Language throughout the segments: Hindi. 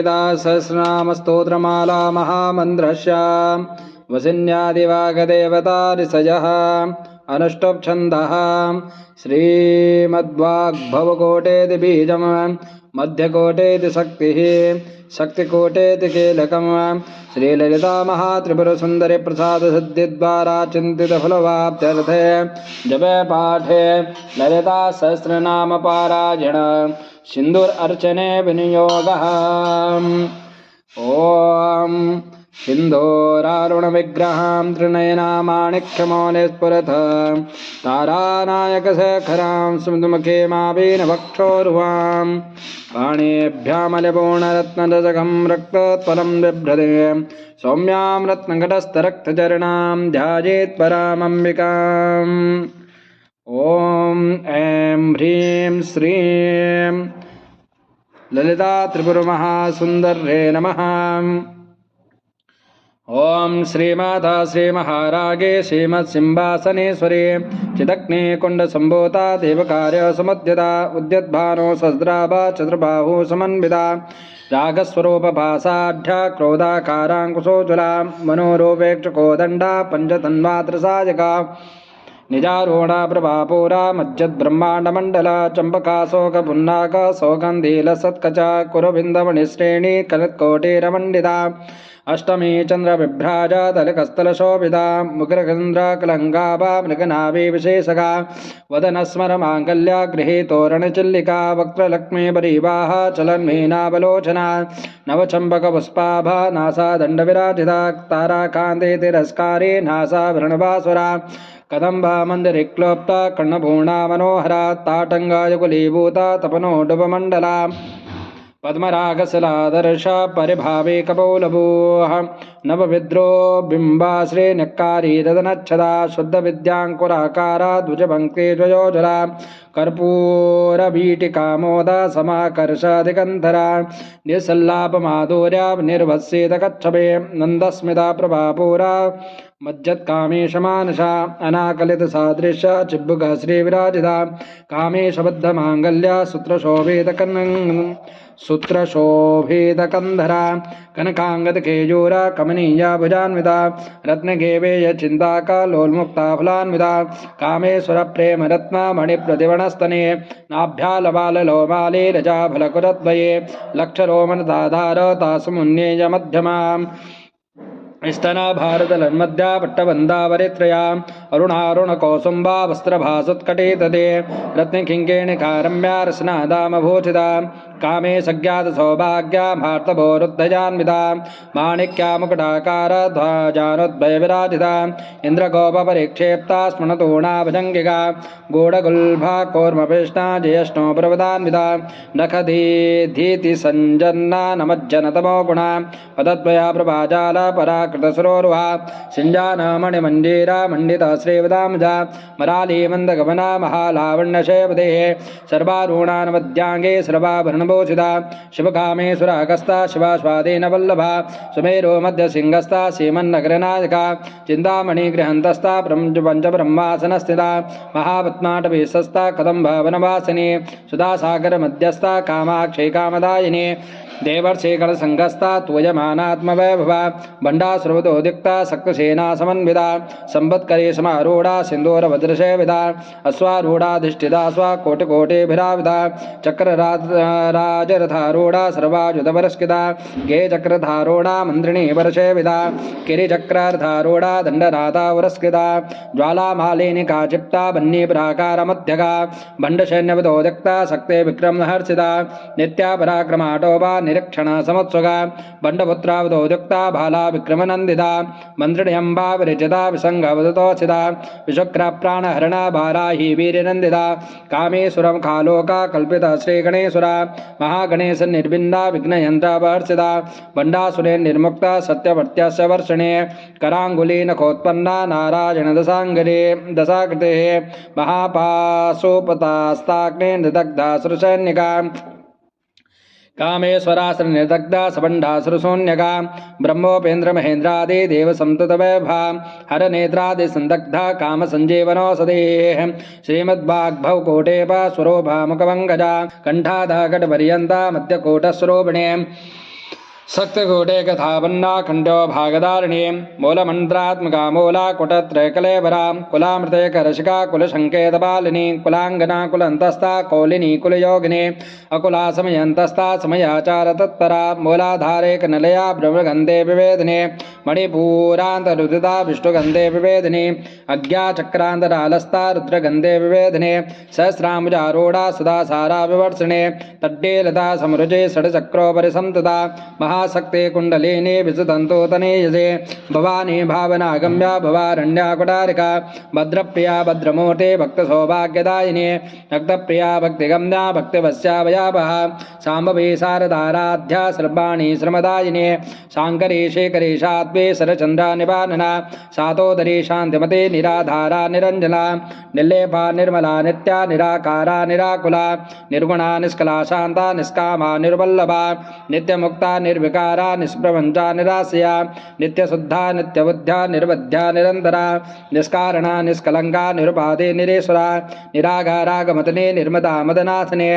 सहस्रनामस्तोत्रमाला महामन्त्रस्य वसिन्यादिवागदेवतारिषयः अनुष्टुप्छन्दः श्रीमद्वाग्भवकोटेति बीजम् मध्यकोटेति शक्तिः शक्तिकोटेति कीलकम् श्रीललिता महात्रिपुरसुन्दरी प्रसादसिद्धिद्वारा चिन्तितफलवाप्त्यर्थे जपे पाठे ललिता सहस्रनामपारायण सिन्दूर अर्चने विनियोगः। ॐ सिन्दूरारुणविग्रहां त्रिनयनामाणिक्यमौलिस्फुरत् तारानायकशेखरां स्मृतमुखीमावीनवक्षोरुहां पाणिभ्यामलपूर्णरत्नदशकं रक्तोत्पलं बिभ्रते सौम्यां रत्नघटस्थरक्तचरणां ध्यायेत् परामम्बिकाम्। ॐ ऐं ह्रीं श्रीं ललिता त्रिपुरमहासुन्दर्ये नमः। ॐ श्रीमाता श्रीमहारागे श्रीमत्सिंहासनेश्वरी चिदग्निकुण्डसम्भूता देवकार्यसमुद्यता उद्यद्भानो सहस्राभा चतुर्बाहु समन्विता रागस्वरूपभासाढ्या क्रोधाकाराङ्कुशोज्ज्वला मनोरूपेक्षकोदण्डा पञ्चतन्मात्रसायका निजारूढा प्रभापूरा मज्जद्ब्रह्माण्डमण्डला चम्पकाशोकपुन्नाक सौगन्धीलसत्कचा कुरुबिन्दमणिश्रेणी कलत्कोटिरमण्डिता अष्टमी चन्द्रविभ्राजा दलकस्थलशोभिता मुखरगन्ध्रकलङ्गाभा मृगनाभी विशेषका वदनस्मरमाङ्गल्या गृहीतोरणचिल्लिका वक्त्रलक्ष्मीपरिवाह चलन्मीनावलोचना नवचम्पकपुष्पाभा नासादण्डविराजिता ताराकान्ते तिरस्कारी नासाभरणभासुरा कदम्बा मन्दिरीक्लोप्ता कर्णपूर्णा मनोहरा ताटङ्गायुकुलीभूता तपनोडुपमण्डला पद्मरागशलादर्श परिभावे कपोलभूः नवविद्रो बिम्बाश्री नक्कारी रदनच्छदा शुद्धविद्याङ्कुराकारा द्विजपङ्क्ति द्वयोजला कर्पूरवीटिकामोदा समाकर्षादिगन्धरा निसल्लापमाधुर्या निर्भस्येतकच्छवे नन्दस्मिता प्रभापूरा मज्जत्कामेशमानसा अनाकलितसादृश्य चिब्बुका श्रीविराजिता कामेशबद्धमाङ्गल्या सूत्रशोभितकन्धरा कनकाङ्गदकेयूरा कमनीया भुजान्विता रत्नगेवेय चिन्ताका लोल्मुक्ता फलान्विता कामेश्वरप्रेमरत्ना मणिप्रतिवणस्तने नाभ्यालबाललोमाले रजाफलकुरद्वये लक्षरोमनदाधार तासुमुन्नेय मध्यमाम् स्तना भारतलन्मध्या पट्टबन्धावरित्रया अरुणारुणकौसुम्बा वस्त्रभासुत्कटे तदे रत्नकिङ्केणिकारम्या रसनादामभूषिता कामे सज्ञातसौभाग्या भारतभोरुद्धजान्विता माणिक्या मुकुटाकार ध्वजानुद्वयविराजिता इन्द्रगोपपरिक्षेप्ता स्मृणतूणाभुजङ्गिका गूढगुल्भा कौर्मकृष्णा जयष्णो प्रवदान्विता नखदीधीतिसञ्जन्ना नमज्जनतमो गुणा पदद्वया प्रभाजाला पराकृतसरोरुहा सिञ्जानमणिमञ्जीरा मण्डिता श्रीवदामजा मराली मन्दगमना महालावण्यशयपदेः सर्वारूणानवद्याङ्गे सर्वाभरणभूषिता शिवकामेश्वरागस्ता शिवास्वादेन वल्लभा सुमेरो मध्यसिंहस्ता सीमन्नगरनायका चिन्तामणिगृहन्तस्था पञ्चब्रह्मासनस्थिता महापद्माटवीशस्था कदम्बवनवासिनी सुधासागरमध्यस्था कामाक्षी कामदायिनी देवर्षिगणसङ्घस्था त्वयमानात्मवैभवा भण्डासुरवदोदिक्ता शक्तिसेना समन्विता संवत्करी समारूढा सिन्दूरवज्रसेविता अश्वारूढाधिष्ठिता स्वाकोटिकोटिभिराविता चक्रराजरथारूढा सर्वायुधपरस्कृता गेयचक्रधारूढा मन्त्रिणी वर्षेविता किरिचक्रधारूढा दण्डनाथा पुरस्कृता ज्वालामालिनिका चिप्ता बन्नीप्राकारमध्यगा भण्डसैन्यवदोदिक्ता शक्ते विक्रमहर्षिता नित्या पराक्रमाटोपा निरीक्षण समुत्सुका बण्डपुत्रावदोद्युक्ता बाला विक्रमनन्दिता मन्त्रिण्यम्बा विरचिता विसङ्गवदतोषिता विशुक्रप्राणहरणा बाराही वीरनन्दिता कामेश्वरं कालोका कल्पिता श्रीगणेश्वरा महागणेश निर्विन्दा विघ्नयन्त्रापहर्षिता बण्डासुरे निर्मुक्ता सत्यवर्त्यस्य वर्षणे कराङ्गुली नखोत्पन्ना नारायण दशाकृतेः महापाशोपतास्ताग्ने निदग्धा सुरसैनिका कामेश्वराश्र निर्दग्धा सबंडाश्रुशून्यका ब्रह्मोपेन्द्र महेन्द्रादि देव संततवैभा हर नेत्रादि संदग्धा काम संजीवनौषधेः श्रीमद्वाग्भव कोटेपा स्वरोभा मुखभंगजा कंठाधा कटपर्यंता मध्यकोटस्वरूपिणे शक्तिकूटे कथावन्ना खण्डो भागदारिणी मूलमन्त्रात्मका मूला कुटत्रयकलेवरा कुलामृतैकरसिका कुलसङ्केतपालिनी कुलाङ्गना कुलन्तस्था कौलिनी कुलयोगिनी अकुला समयन्तस्था समयाचार तत्परा मूलाधारेकनलया ब्रह्मगन्धे विवेदिनी मणिपूरान्तरुदिता विष्णुगन्धे विवेदिनी अज्ञाचक्रान्तरालस्था रुद्रगन्धे विवेदिनी सहस्राम्बुजारूढा सुधासारा विवर्षिणे तड्डीलता समरुचे षड्चक्रोपरि संतता महाशक्ति कुंडलिनी विसुतंतो तनेयसे भवानी भावनागम्या भवारण्या कुटारिका भद्रप्रिया भद्रमूर्ति भक्त सौभाग्यदायिनी भक्तप्रिया भक्तिगम्या भक्तिवस्या वयावहा शाम्भवी शारदाराध्या सर्वाणी श्रमदायिनी शांकरी शेखरी सात्वे शरचंद्रा निवारणा सातोदरी शांतिमती निराधारा निरंजना निर्लेपा निर्मला नित्या निराकारा निराकुला निर्गुणा निष्कला शांता निष्कामा निर्वल्लभा नित्यमुक्ता निर्विकारा निष्प्रपंचा निराशया नित्यशुद्धा नित्यबुद्ध्या निर्वध्या निरंतरा निष्कारणा निष्कलंका निरुपाधि निरेश्वरा निरागारा गमतने निर्मदा मदनासने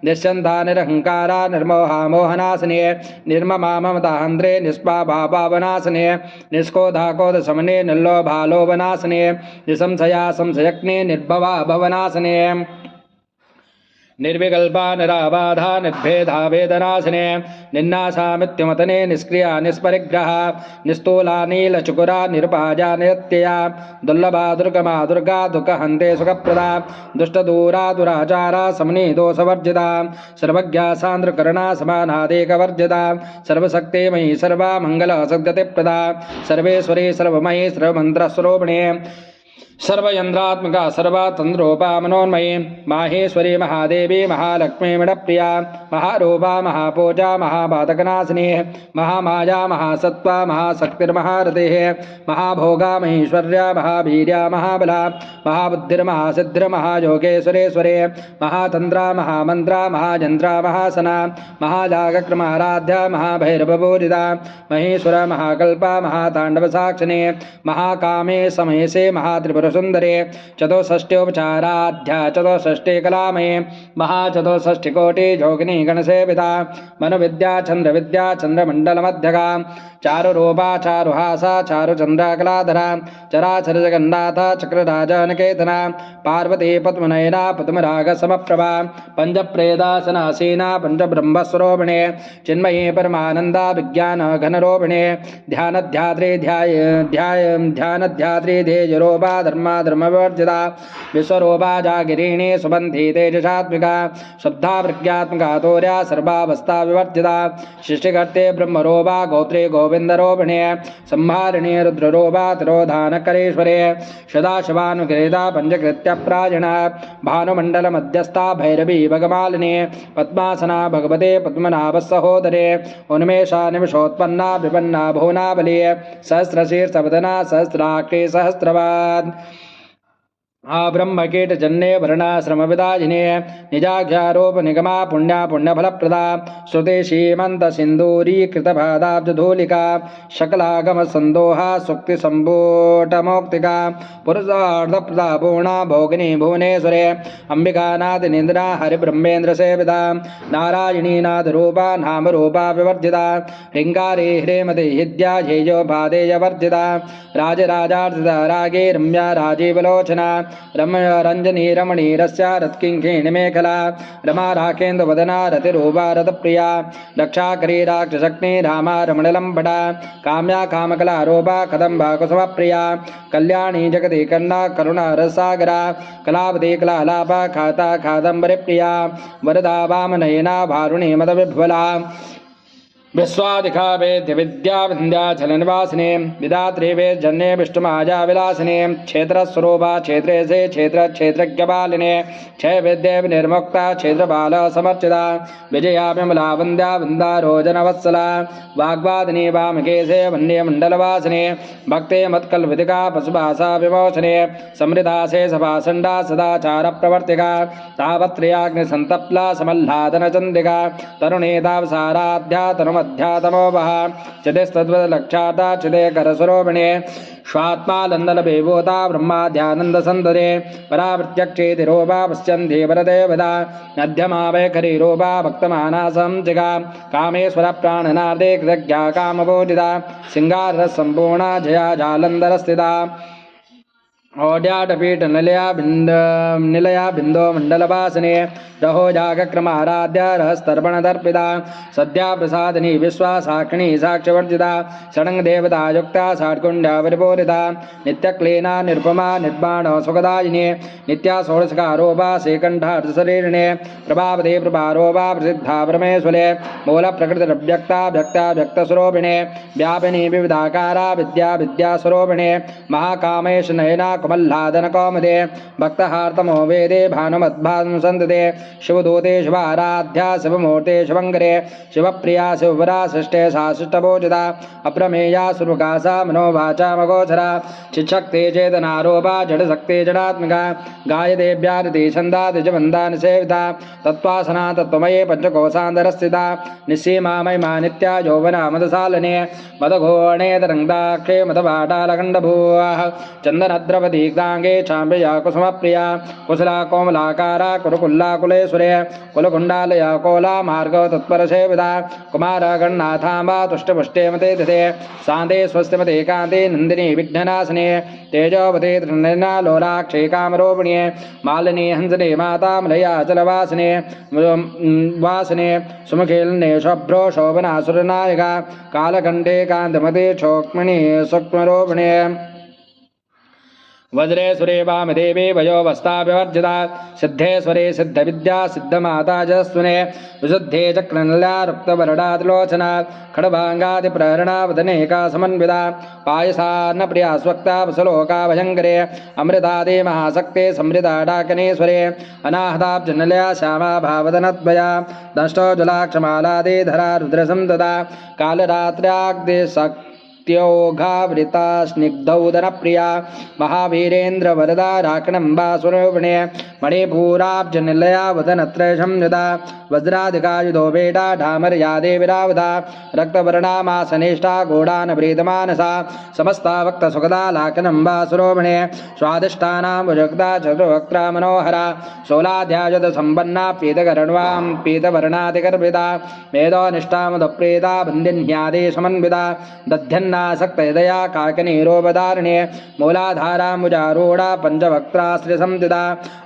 निश्चंदा निरहंकारा निर्मोहा मोहनासने निर्ममा ममताहंद्रे निष्पाभा पावनासने निष्कोधा कोध समने निर्लोभा लोभनासने निसंशया संशयज्ञे निर्भवा भवनासने निर्विकल्पा निराबाधा निर्भेदा वेदनाशने निन्नाशामित्यमतने निष्क्रिया निष्परिग्रह निस्तूला नीलचुकुरा निरुपाजा नित्यया दुर्लभा दुर्गमा दुर्गा दुःखहन्ते सुखप्रदा दुष्टदूरा दुराचारा समनी दोषवर्जिता सर्वज्ञा सान्द्रकरुणा समानादेकवर्जिता सर्वशक्तिमयी सर्वा मंगल सद्गतिप्रदा सर्वेश्वरी सर्वमयी सर्वमन्त्रस्वरूपिणी सर्वयंत्रात्मका सर्वतंद्रोपा मनोन्मयी माहेश्वरी महादेवी महालक्ष्मी मणप्रिया महारूपा महापूजा महाबाधकनाशिनी महामाया महासत्वा महाशक्तिर्महारतिः महाभोगा महेश्वर्या महावीर्या महाबला महाबुद्धिर्महासिद्धिर्महायोगेश्वरेश्वरे महातंत्रा महामंत्रा महायंत्रा महासना महाजागक्रमाराध्या महाभैरवपूजिता महेश्वर महाकल्पा महातांडवसाक्षिणी महाकामे समयसे महात्रिपुर सुंदरे चतुष्षष्ट्योपचाराध्या चतुष्षष्टि कलामये महाचतुष्षष्टिकोटि जोगिनी गणसेविता मनुविद्या चंद्रमंडलमध्यगा चारुरूपा चारुहासा चारुचंद्रकलाधरा चराचर जगन्नाथ चक्रराजनकेतना पार्वती पद्मनयना पद्मराग समप्रभा पंचप्रेदासनासीना पंचब्रह्मस्वरूपिणे चिन्मयी परमानंदा विज्ञान घनरूपिणे ध्यानध्यात्री धेयरूपा धर्मा धर्मवर्जिता विश्वरूपा जागिरीणी सुबंधी तेजसात्मिका शुद्धा प्रज्ञात्मका तोर्या सर्वावस्था विवर्जिता सृष्टिकर्ते ब्रह्मरूपा गोत्रे गोविंदरूपिणे संहारिणी रुद्ररूपा तिरोधानकरेश्वरे सदाशिवानुगृहीता पंचकृत्य प्रायणा भानुमंडल मध्यस्था भैरवी भगमालिनी पद्मासना भगवते पद्मनाभ सहोदरे उन्मेषा निमिषोत्पन्ना विपन्ना भुवनाबली सहस्रशीर्षवदना सहस्राक्षी सहस्रवाद ब्रह्मकीटजन्ये वर्णाश्रमविदायिने निजाख्यारोप निगमा पुण्या पुण्यफलप्रदा श्रुते सीमंत सिंदूरीकृतपादाब्जधूलिका शकलागम संदोहा सुक्ति संबोटमौक्तिका पुरुषार्धप्रदा पूर्णा भोगिनी भुवनेश्वरे अंबिकानादिनिन्द्रा हरिब्रह्मेन्द्र सेविता नारायणी नादरूपा नामरूपा विवर्जिता ह्रींगारे ह्रेमते हिद्या ध्येयो भादेयवर्जिता राजराजार्जिता रागे रम्या राजीवलोचना रंजनी रमणी रस्या रत्किंकिणी मेखला रमा राकेन्द्रवदना रतिरूपा रतप्रिया रक्षाकरी राक्षशक्ति रामा रमणलंबटा काम्या कामकला रूपा कदम्बा कुसुमप्रिया कल्याणी जगति कन्ना करुणा रसागरा कलावती कलालापा खाता कादम्बरी प्रिया वरदा वामनयना भारुणी मदविह्वला विश्वादिखा वेद्य विद्या विंध्याचलनिवासिने विदात्रे वेदजन्ये विष्णुमाया विलासिने क्षेत्रस्वरूपा क्षेत्रे से क्षेत्र क्षेत्रज्ञपालिने क्षय विद्ये निर्मुक्ता क्षेत्रबाल समर्चिता विजया विमला वन्द्या वृन्दारोजनवत्सला वाग्वादिनी वामकेशे वन्यमण्डलवासिने भक्ते मत्कल्पदिका पशुभाषा विमोचने समृद्धा से सभासण्डा सदाचार प्रवर्तिका तावत्र्याग्निसन्तप्ला समल्लादनचन्दिका तरुणे तावसाराध्या तनुमत अध्यातमो वः चितिस्तद्वदलक्षाता चिते करस्वरूपिणे स्वात्मानन्दलभीभूता ब्रह्माद्यानन्दसन्दरे परावृत्यक्षेतिरूपा पश्यन्ति परदेवता मध्यमा वैखरीरूपा भक्तमानासं जिगा कामेश्वरप्राणनादे कृतज्ञा कामपूजिता सिंगारसम्पूर्णा जया जालन्धरस्थिता औड्याटपीठ निलया बिंदो मंडलवासने रहोजागक्रमाराध्य रहस्तर्पणदर्पिता सद्या प्रसादनी विश्वासाक्षिणी साक्षवर्जिता षडंग देवता युक्ता षाट्कुंड्यावरिपूरिता नित्यक्लीना निरुपमा निर्बाण सुखदायिने नित्या षोडशकारोपा श्रीकंठार्थशरीरिणे प्रभावते प्रभारोपा प्रसिद्धा परमेश्वरे मूल प्रकृतिरव्यक्ता व्यक्ता व्यक्तस्वरूपिणे व्यापिनी विविधाकारा विद्या विद्यास्वरूपिणे महाकामेश नयना कमल्लादन कौमदे भक्तहार्तमो वेदे भानुमद्भानु संतते शिवदूते शिवाराध्या शिवमूर्ते शिवंकरे शिवप्रिया शिवपरा सृष्टे साशिष्टभोजिता अप्रमेया सुरकासा मनोवाचा मगोचरा चिच्छक्ते चेतनारूपा जडशक्ते जडात्मिका गायदेव्यादिति छन्दादिजबन्धानि सेविता तत्त्वासना तत्त्वमये पंचकोशान्तरस्थिता निःसीमा महिमा नित्या यौवना मदसालने मदघोणे तरङ्गदाक्षे मदवाटालखण्डभूः चन्दनद्रवदीग्धाङ्गे चाम्बया कुसुमप्रिया कुशला कोमलाकारा कुरुकुल्लाकुलेश्वरे कुलकुण्डालया कोला मार्गव तत्परसेविता कुमारगणनाथाम्बा तुष्टपुष्टे मते दधे शान्ते स्वस्तिमते कान्ते नन्दिनी विघ्ननाशने तेजोवते त्रिनयना लोलाक्षे कामरूपिणे मालिनी हंसने माता मलया चलवासने वासने सुमुखेलने शुभ्रो शोभना सुरनायिका कालकण्ठे कान्तमते क्षोक्मणि सूक्ष्मरूपिणे वज्रेश्वरे वामदेवी वयोवस्थाभिवर्जिता सिद्धेश्वरे सिद्धविद्या सिद्धमाता जस्वने विशुद्धे चक्रनल्या रुक्तवरडातिलोचना खड्भाङ्गादिप्रहरणा वदनेका समन्विता पायसान्नप्रिया स्वक्ता वसलोका भयङ्करे अमृतादे महाशक्ते समृता डाकनेश्वरे अनाहताब्जनल्या श्यामा भावदनद्वया दष्टोज्ज्वलाक्षमालादे धरा रुद्रसंददा कालरात्र्याग्देशक् त्योघावृता स्निग्धौदनप्रिया महावीरेन्द्र वरदा राकणम्बा स्वरूपिणे मणिपूराब्जनिलया वदनत्रयसंयुता वज्राधिकायुधो वेटा ढामर्यादे विरावधा रक्तवर्णामासनिष्ठा घोडानप्रीतमानसा समस्ता वक्तसुखदा लाकनम्बा स्वरूपिणे स्वादिष्टानां भुजक्ता चतुर्वक्त्रा मनोहरा शोलाध्यायुधसम्पन्ना पीतकर्णां पीतवर्णादिगर्भिता मेधोनिष्ठामुदप्रीता बन्दिन्यादि समन्विता दध्यन्ना सक्तहृदया काकनीरोपधारिणे मूलाधाराम्बुजारूढा पञ्चवक्त्रास्त्रिसंस्थिता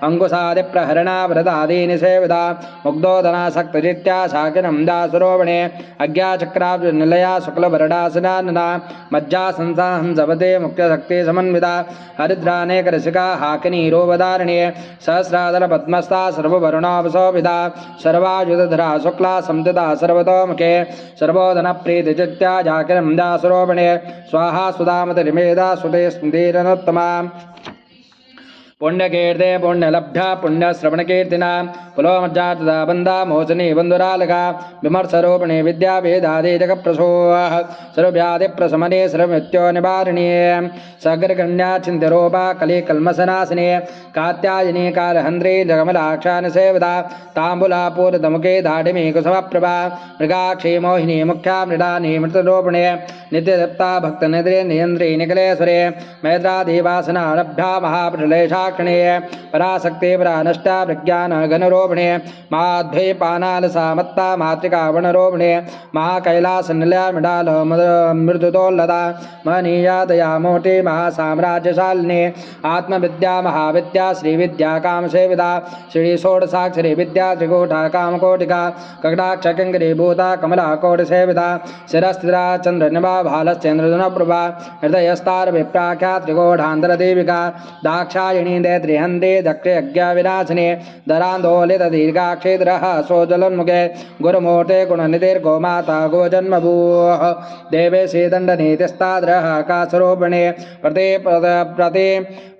अङ्कुशादिप्रहरणा व्रतादीनि सेविता मुग्धोदनासक्तचित्या शाकिनम्दा स्वरूपिणे अज्ञाचक्राब्जनिलया शुक्लवरडासनानना मज्जासंसाहंसवते मुख्यशक्ति समन्विता हरिद्रानेकरसिका हाकिनीरोपधारिणे सहस्रादलपद्मस्था सर्ववर्णोपशोभिता सर्वायुधधरा शुक्ला संस्थिता सर्वतोमुखे सर्वोदनप्रीतिचित्या जाकिनम्दा स्वरूपिणे स्वाहा सुधामतिरिमेधा सुते स्मृतिरनोत्तमा पुण्यकीर्ते पुण्यलब्धा पुण्यश्रवणकीर्तिना पुलोमज्जातदा बन्धा मोचनी बन्धुरालका विमर्शरूपिणी विद्याभेदादि जगप्रसोः सर्वव्याधिप्रशमने सर्वमृत्यो निवारिणे सगर्गण्या चिन्त्यरूपा कलिकल्मषनाशिने कात्यायनी कालहन्त्री जगमलाक्षानि सेविता ताम्बूलापूर्तमुखे दाढिमी कुसुमप्रभा मृगाक्षी मोहिनी मुख्या मृडानी मृतरूपिणे नित्यदत्ता भक्तनिद्रे नियन्त्री निखिलेश्वरे मैत्रादिवासनारभ्या महाप्रलेशा पराशक्ति परानष्टा प्रज्ञान घनरोपिणे महाद्वैपानालसामत्ता मातृका वनरोपिणे महाकैलास निलया मृडाल मृदुतोल्लता महनीया दया मोटी महासाम्राज्यशालिनी आत्मविद्या महाविद्या श्रीविद्या कामसेविता श्री षोडशाक्षरी विद्या त्रिकूटा कामकोटिका कटाक्ष किङ्करीभूता कमला कोटिसेविता शिरस्थिरा चन्द्रनिभा भालश्चन्द्रधनुप्रभा हृदयस्तार विप्राख्या त्रिकोढान्तरदेविका दाक्षायणी दैत्रिहन्ते दक्षयज्ञविनाशिने दरान्दोलित दीर्घाक्षेत्रः सोजलोन्मुखे गुरुमूर्ते गुणनिधिर्गोमाता गोजन्मभूः देवेशे दण्डनीतिस्ताद्रः काशरूपिणे प्रति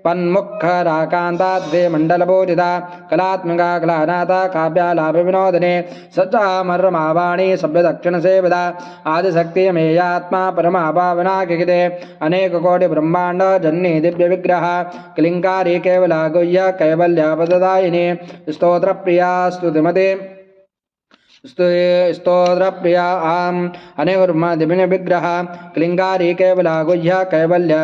पन्मुखराकान्ताद्वे मण्डलपूजिता कलात्मका कलानाथा काव्यालाभविनोदने सच्चामर्मावाणी सभ्यदक्षिणसेविता आदिशक्तिमेयात्मा परमा पावनाकिते अनेककोटिब्रह्माण्ड जन्नी दिव्यविग्रह क्लिङ्कारी केवला गुह्य कैवल्यापददायिनी स्तोत्रप्रिया स्तुतिमते स्तोत्र प्रिया आम अनेकुर्मदिभिन्न विग्रह क्लिंगारी केवला गुह्य कैवल्य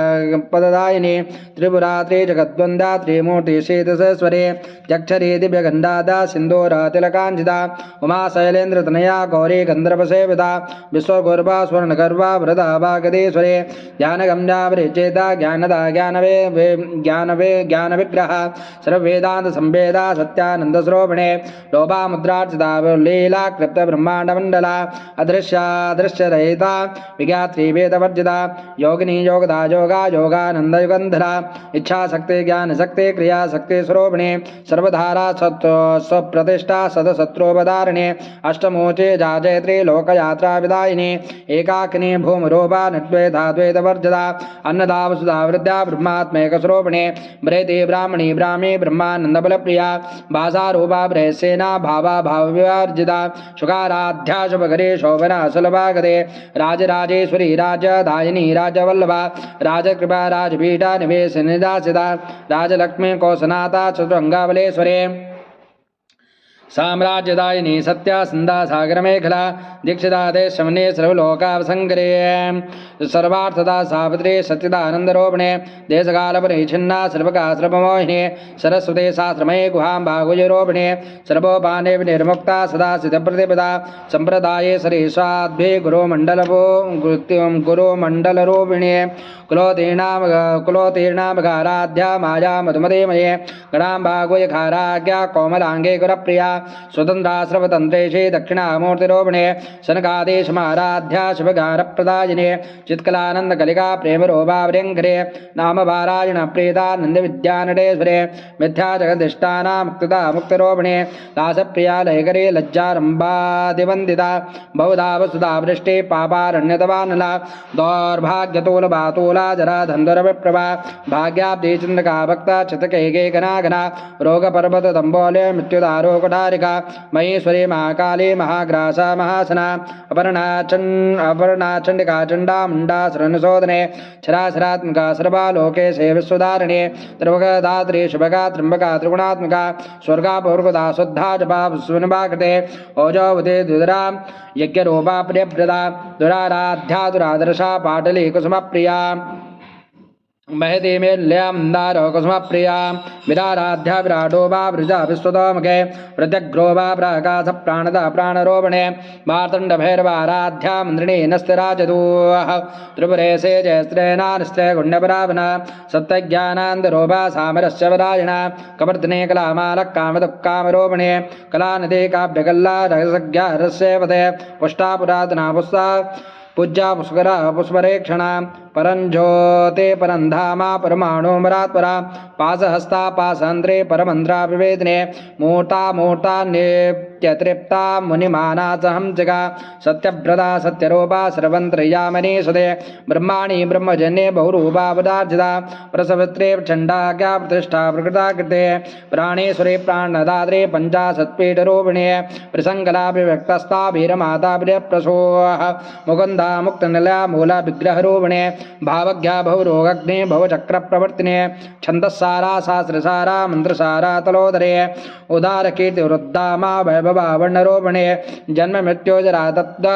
पददायिनी त्रिपुरा त्रिजगद्वंदा त्रिमूर्ति शीतसेश्वरी जक्षरी दिव्यगंधादा सिंदूर तिलकांजिता उमा शैलेन्द्र तनया गौरी गंधर्व सेविता विश्वगोर्भा स्वर्णगर्भा वृदा वागदेश्वरी ज्ञानगम्या वृचेता ज्ञानदा ज्ञान विग्रह सर्ववेदांत संवेदा सत्यानंद श्रोभणे लोभा मुद्रार्चिता लीला कृप्त ब्रह्मांड मंडला अदृश्य रहिता विज्ञात्री वेदवर्जिता योगिनी योगदा योगा योगानंद युगंधरा इच्छा शक्ति ज्ञान शक्ति क्रिया शक्ति स्वरूपिणी सर्वधारा स्वप्रतिष्ठा सदशत्रोपधारिणी अष्टमोचे जाजयत्री लोकयात्रा विदायिनी एकाकिनी भूमरूपा नद्वैता द्वैतवर्जिता अन्नदा वसुधा वृद्धा ब्रह्मात्मैक स्वरूपिणी ब्रैति ब्राह्मणी ब्राह्मी ब्रह्मानंद बलप्रिया भाषारूपा ब्रह्सेना भावा भाव विवर्जिता शुकाराध्या शुभकरे शोभना सुलभागते राजराजेश्वरी राजदायिनी राजवल्लभा राजकृपा राजपीठा निवेश निदासिता राजलक्ष्मी कौसनाता चतुरंगावलेश्वरे साम्राज्यदायिनी सत्या संदा सागर मेखला दीक्षिता देशमने सर्वलोकावसंकरे सर्वार्थदा सावित्री सच्चिदानंदरूपिणे देशकालपरिच्छिन्ना सर्वका सर्वमोहिनी सरस्वती शास्त्रमयी गुहां भागुजरूपिणे सर्वोपाने निर्मुक्ता सदा सिद्धप्रतिपदा संप्रदाये श्रीस्वाद्भि गुरुमण्डलरूपिणे कुलोतीर्णामघाराध्या माया मधुमदेमये गणाम्बागुयखाराज्ञा कोमलांगे गुरप्रिया स्वतंत्रा सर्वतंत्रेशे दक्षिणामूर्तिरूपिणे शनकादेशमाराध्या शुभगानप्रदायिने चित्कलानंद कलिका प्रेमरूपावृङ्घ्रे नाम वारायण प्रेतानंद विद्यानटेश्वरे मिथ्या जगदिष्टाना मुक्तदा मुक्तरूपिणे दासप्रिया लयकरे लज्जारम्भादिवन्दिता बहुधा वसुधा वृष्टि पापारण्यतवानला दौर्भाग्यतूलबातूला जराधन्धुरविप्रभा भाग्याब्धि चन्द्रका भक्ता चितकैके घना रोगपर्वत दम्बोले मृत्युदारोकटारिका महेश्वरी महाकाली महाग्रासा महासना अपर्णा चंडिका चंडा मुंडा शरणशोधने क्षराशरात्मका सर्वालोके सेविस्वधारिणे त्रिभुगधात्री शुभगा त्र्यंबका त्रिगुणात्मका स्वर्गा पौर्गदा शुद्धा जपा सुनभाकृते ओजोवते दुदरा यज्ञरूपा प्रियव्रता दुराराध्या दुरादर्शा पाटली कुसुमप्रिया महती मेल्यामन्दारो कुसुमप्रिया विराराध्या विराटोपा वृजा विश्वतोमुखे प्रत्यग्रोपा प्राकाश प्राणदा प्राणरोपणे मार्तण्डभैरवाराध्या मन्त्रिणी नस्तिराजदूः त्रिपुरेशे जयस्त्रेणानस्त्रे गुण्यपरावना सप्तज्ञानान्दरोपा सामरस्य वरायणा कपर्दिने कलामालः कामदुःकामरोपणे कलानिधे काव्यकल्ला रसज्ञा रस्यवते पुष्टा पुरातना पुष्टा पूज्या पुष्करा पुष्परेक्षणा परंज्योते परंधामा परमाणुमरात्परा पाशहस्ता पाशांतरे परमंद्रा विवेदने मोटा नित्यतृप्ता मुनिमाना सहम जगा सत्यव्रता सत्यरूपा सर्वंत्रयामनी सदे ब्रह्माणि ब्रह्मजन्ये बहुरूपा पदार्जिता प्रसवित्रे चंडाज्ञा प्रतिष्ठा प्रकृता कृते प्राणेश्वरे प्राणदात्रे पंचाशत्पीठरूपिणे प्रसंगला विव्यक्तस्था वीरमाता प्रियप्रसोः मुकुन्दा मुक्तनिलया मूला विग्रहरूपिणे भावज्ञा बहुरोगग्ने भवचक्र प्रवर्तिने छंदसारा शास्त्रसारा मंत्रसारा तलोदरे उदार कीर्ति वृद्धामा वैभवा वर्णरोपणे जन्म मृत्योजरा तत्व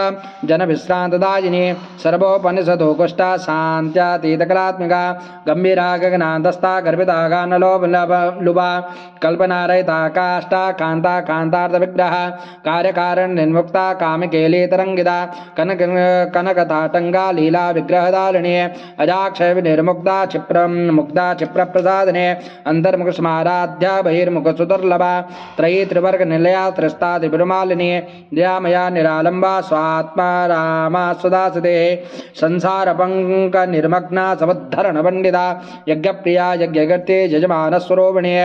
जन विश्रांतदायिनी सर्वोपनिषदो कुष्ठा शांत्यातीतकलात्मिका गंभीरा गगनांतस्था गर्भिता गानलोलुभा कल्पनारहिता काष्ठा कांता कांतार्थ विग्रह कार्यकारण निर्मुक्ता कामकेली तरंगिता कनकताटंगा लीला विग्रहदारिणी अजाक्षय निर्मुक्ता क्षिप्रम मुक्ता क्षिप्र प्रसादने अंतर्मुख स्माराध्या बहिर्मुख सुदुर्लभा त्रयी त्रिवर्ग निलया त्रस्ता त्रिपुरमालिनी दयामया निरालंबा स्वात्मा रामा सुदासदे संसार पंक निर्मग्ना समुद्धरण पंडिता यज्ञप्रिया यज्ञगर्ते यजमान स्वरूपिणी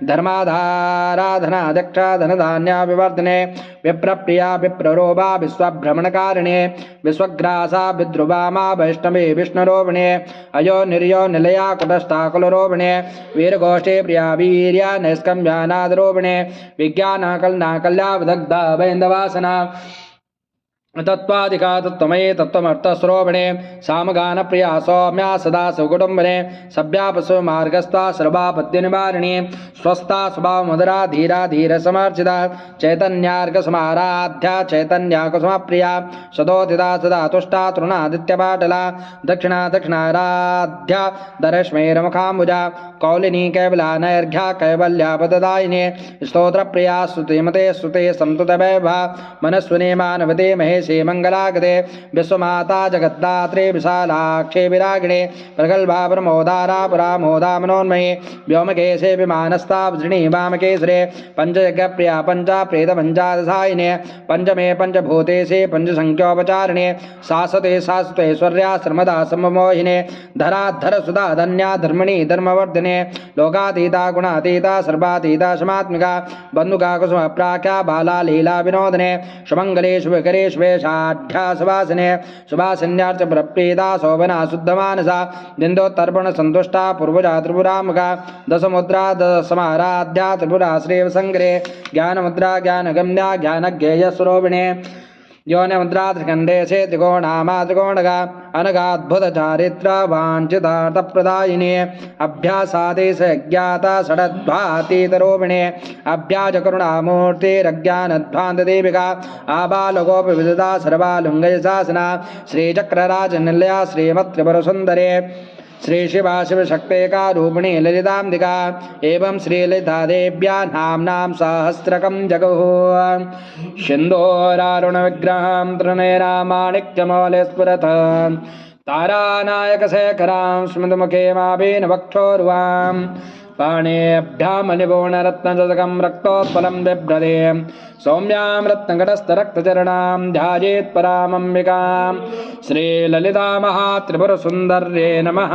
धर्माधाराधना दक्षा धनधान्या विवर्धने विप्रप्रिया विप्ररोपा विश्वभ्रमणकारिणे विश्वग्रासा विद्रुवामा वैष्णवी विष्णुरोपिणे अयो निर्यो निलया कुटस्थाकुलरोपिणे वीरगोष्ठे प्रिया वीर्या नैष्कम्यानादरोपिणे विज्ञान कलना कल्या विदग्धा वैन्दवासना तत्त्वाधिका तत्त्वमयी तत्त्वमर्थश्रोवणे सामगानप्रिया सौम्या सदा सुकुटुम्बने सभ्यापसु मार्गस्था सर्वापत्तिनिवारिणी स्वस्था स्वभावमधुरा धीरा धीरसमर्चिता चैतन्यार्घसमाराध्या चैतन्याकुसुमप्रिया सदोदिता सदा तुष्टा तृणादित्यपाटला दक्षिणा दक्षिणाराध्या दरश्मेरमुखाम्बुजा कौलिनी कैवला नैर्घ्या कैवल्यापददायिनी स्तोत्रप्रिया स्तुतिमते स्तुते संतुतवैभा मनस्विनी मानवते महेशे मंगलागते विश्वमाता जगद्धात्रे विशालाक्षे विरागिणे प्रगल्भा प्रमोदारा परामोदा मनोन्मयी व्योमकेशे विमानस्था वज्रिणी वामकेसरे पंचयज्ञप्रिया पंचा प्रेत पंचादशायिने पंचमे पंचभूतेशे पंचसंख्योपचारिणे शासते शाश्वतेश्वर्या सर्वदा सममोहिने धराधर सुधा धन्या धर्मणि धर्मवर्धिने लोकातीता गुणातीता सर्वातीता समात्मिका बंधुका कुसुम प्राख्या बाला लीला विनोदने सुमंगले शुभकरे शुभेशाढ्या सुवासिने सुवासिन्यार्च प्रप्रीता शोभना शुद्धमानसा बिन्दोत्तर्पण संतुष्टा पूर्वजा त्रिपुरामुखा दशमुद्रा दशसमाराध्या त्रिपुरा श्रीवसङ्ग्रे ज्ञानमुद्रा ज्ञानगम्या ज्ञानज्ञेयस्वरूपिणे योनिमुद्रा त्रिकण्डेशे त्रिकोणामा त्रिकोणगा अनगाद्भुत चारित्र वाञ्छितार्थप्रदायिने अभ्यासादेश ज्ञाता षडध्वातीतरूपिणे अभ्याज करुणामूर्तिरज्ञानध्वान्तदेविका आबालगोपि विदुता सर्वालुङ्गयशासना श्रीचक्रराजनिलया श्रीमत्त्रिपुरसुन्दरे श्री शिवा शिवशक्तेका रूपिणी ललिताम्बिका एवं श्रीललितादेव्या नाम्नां सहस्रकं जगुः सिन्दूरारुणविग्रहां त्रिनयनामाणिक्यमौले स्फुरत् तारानायकशेखरां स्मितमुखे मावेन वक्षोर्वां पाणेभ्यामनिपूर्णरत्नजगं रक्तोत्पलं बिभ्रते सौम्यां रत्नघटस्थरक्तचरणां ध्यायेत् परामम्बिकां श्रीललितामहात्रिपुरसुन्दर्ये नमः।